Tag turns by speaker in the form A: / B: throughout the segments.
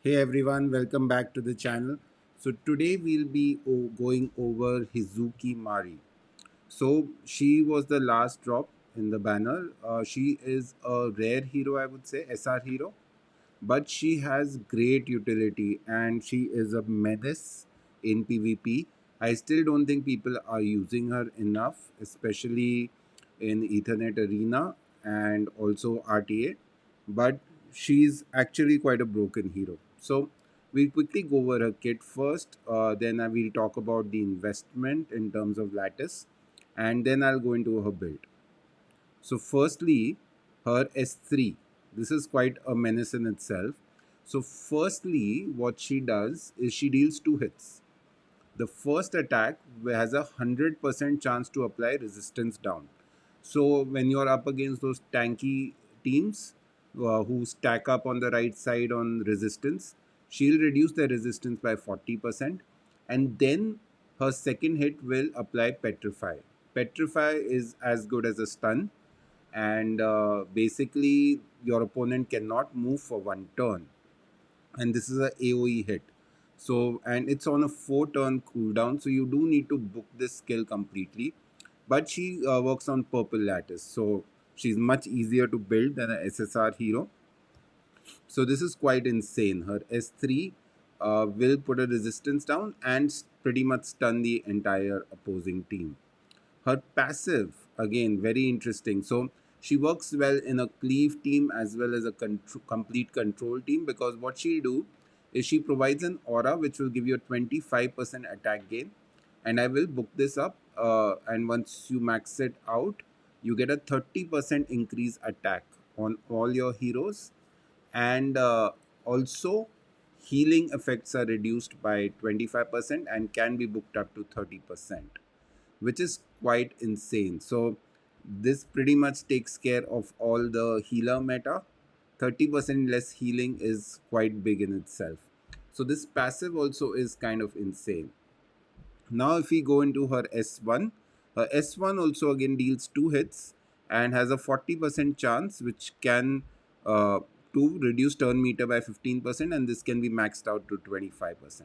A: Hey everyone, welcome back to the channel. So today we'll be going over Hizuki Mari. So she was the last drop in the banner. She is a rare hero, I would say, SR hero, but she has great utility and she is a menace in PvP. I still don't think people are using her enough, especially in Ethernet Arena and also RTA, but she's actually quite a broken hero. So we'll quickly go over her kit first, then I will talk about the investment in terms of lattice, and then I'll go into her build. So, firstly, her S3. This is quite a menace in itself. So, firstly, what she does is she deals two hits. The first attack has a 100% chance to apply resistance down. So, when you're up against those tanky teams who stack up on the right side on resistance, she'll reduce their resistance by 40%, and then her second hit will apply Petrify. Petrify is as good as a stun, and basically your opponent cannot move for one turn, and this is a AoE hit. So, and it's on a 4 turn cooldown, so you do need to book this skill completely. But she works on purple lattice, so she's much easier to build than a SSR hero. So this is quite insane. Her S3 will put a resistance down and pretty much stun the entire opposing team. Her passive, again, very interesting. So she works well in a cleave team as well as a complete control team, because what she'll do is she provides an aura which will give you a 25% attack gain. And I will book this up. And once you max it out, you get a 30% increase attack on all your heroes. And also, healing effects are reduced by 25% and can be booked up to 30%, which is quite insane. So this pretty much takes care of all the healer meta. 30% less healing is quite big in itself. So this passive also is kind of insane. Now if we go into her S1, her S1 also again deals two hits and has a 40% chance, which can uh, to reduce turn meter by 15%, and this can be maxed out to 25%.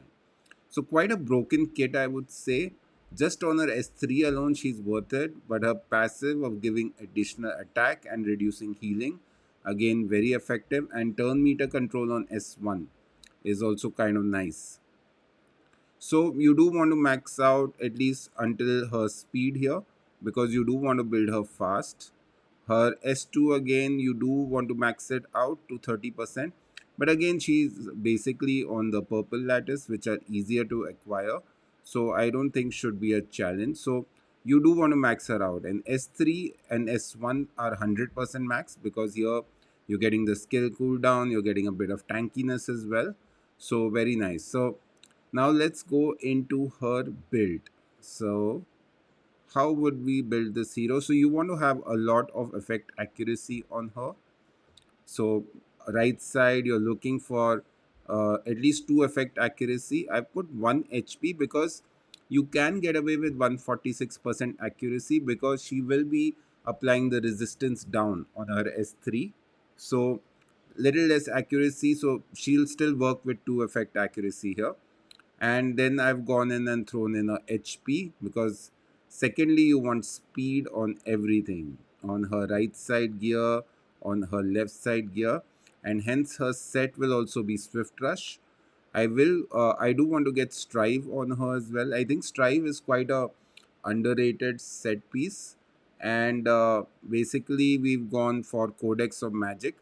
A: So quite a broken kit, I would say. Just on her S3 alone, she's worth it, but her passive of giving additional attack and reducing healing, again very effective, and turn meter control on S1 is also kind of nice. So you do want to max out at least until her speed here, because you do want to build her fast. Her S2 again, you do want to max it out to 30%. But again, she's basically on the purple lattice, which are easier to acquire. So I don't think should be a challenge. So you do want to max her out. And S3 and S1 are 100% max, because here you're getting the skill cooldown, you're getting a bit of tankiness as well. So very nice. So now let's go into her build. So how would we build this hero? So you want to have a lot of effect accuracy on her. So right side you're looking for at least 2 effect accuracy. I put 1 HP because you can get away with 146% accuracy, because she will be applying the resistance down on her S3. So little less accuracy, so she'll still work with 2 effect accuracy here. And then I've gone in and thrown in a HP, because secondly you want speed on everything, on her right side gear, on her left side gear, and hence her set will also be Swift Rush. I do want to get Strive on her as well. I think Strive is quite a underrated set piece, and basically we've gone for Codex of Magic,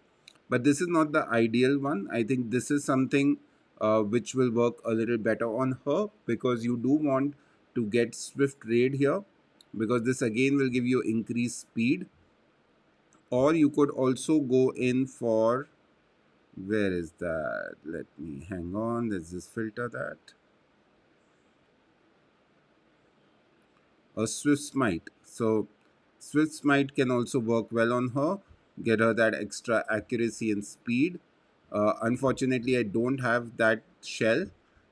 A: but this is not the ideal one. I think this is something which will work a little better on her, because you do want to get Swift Raid here, because this again will give you increased speed. Or you could also go in for, where is that, let me hang on, let's just filter that, a Swift Smite. So Swift Smite can also work well on her, get her that extra accuracy and speed. Unfortunately, I don't have that shell,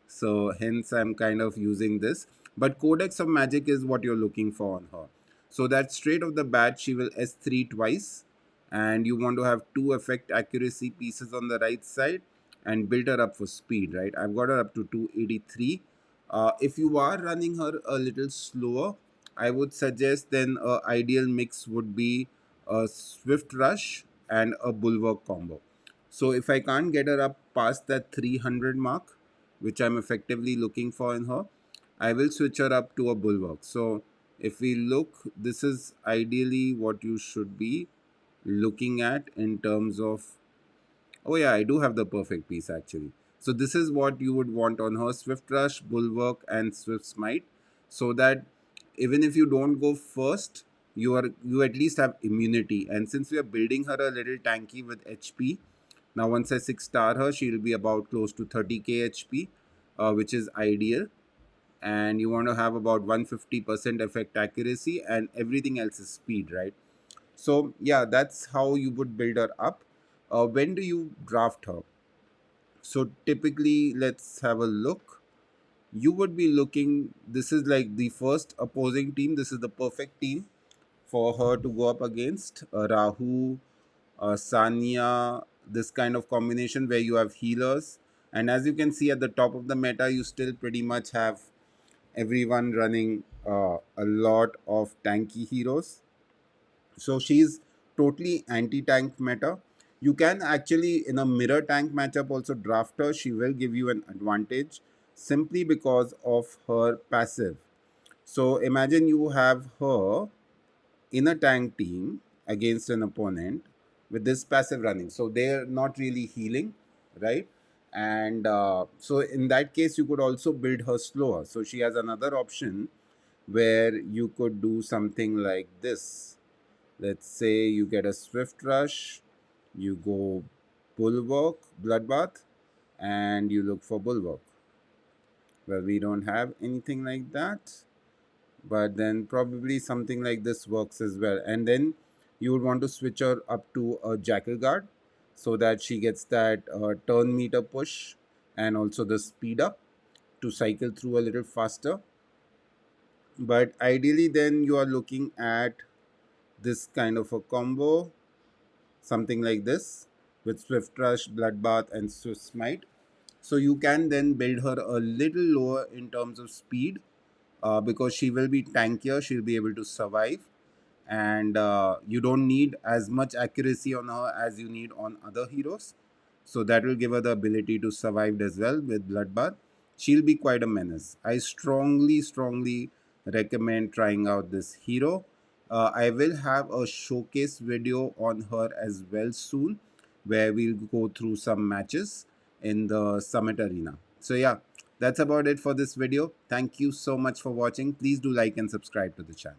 A: so hence I'm kind of using this. But Codex of Magic is what you're looking for on her. So that straight off the bat, she will S3 twice, and you want to have 2 effect accuracy pieces on the right side. and build her up for speed, right? I've got her up to 283. If you are running her a little slower, I would suggest then a ideal mix would be a Swift Rush and a Bulwark combo. So if I can't get her up past that 300 mark, which I'm effectively looking for in her, I will switch her up to a Bulwark. So if we look, this is ideally what you should be looking at in terms of, oh yeah, I do have the perfect piece actually. So this is what you would want on her: Swift Rush, Bulwark, and Swift Smite, so that even if you don't go first, you at least have immunity. And since we are building her a little tanky with HP, now once I 6-star her, she'll be about close to 30k HP, which is ideal. And you want to have about 150% effect accuracy, and everything else is speed, right? So yeah, that's how you would build her up. When do you draft her? So typically, let's have a look. You would be looking, this is like the first opposing team. This is the perfect team for her to go up against. Rahu, Sanya, this kind of combination where you have healers. And as you can see at the top of the meta, you still pretty much have everyone running a lot of tanky heroes. So she's totally anti-tank meta. You can actually, in a mirror tank matchup, also draft her. She will give you an advantage simply because of her passive. So imagine you have her in a tank team against an opponent with this passive running. So they're not really healing, right? And so in that case, you could also build her slower. So she has another option where you could do something like this. Let's say you get a Swift Rush, you go Bulwark, Bloodbath, and you look for Bulwark. Well, we don't have anything like that, but then probably something like this works as well. And then you would want to switch her up to a Jackal Guard so that she gets that turn meter push and also the speed up to cycle through a little faster. But ideally, then you are looking at this kind of a combo, something like this, with Swift Rush, Bloodbath, and Swift Smite. So you can then build her a little lower in terms of speed, because she will be tankier, she'll be able to survive, and you don't need as much accuracy on her as you need on other heroes. So that will give her the ability to survive as well with Bloodbath. She'll be quite a menace. I strongly recommend trying out this hero. I will have a showcase video on her as well soon, where we'll go through some matches in the Summit Arena. So yeah, that's about it for this video. Thank you so much for watching. Please do like and subscribe to the channel.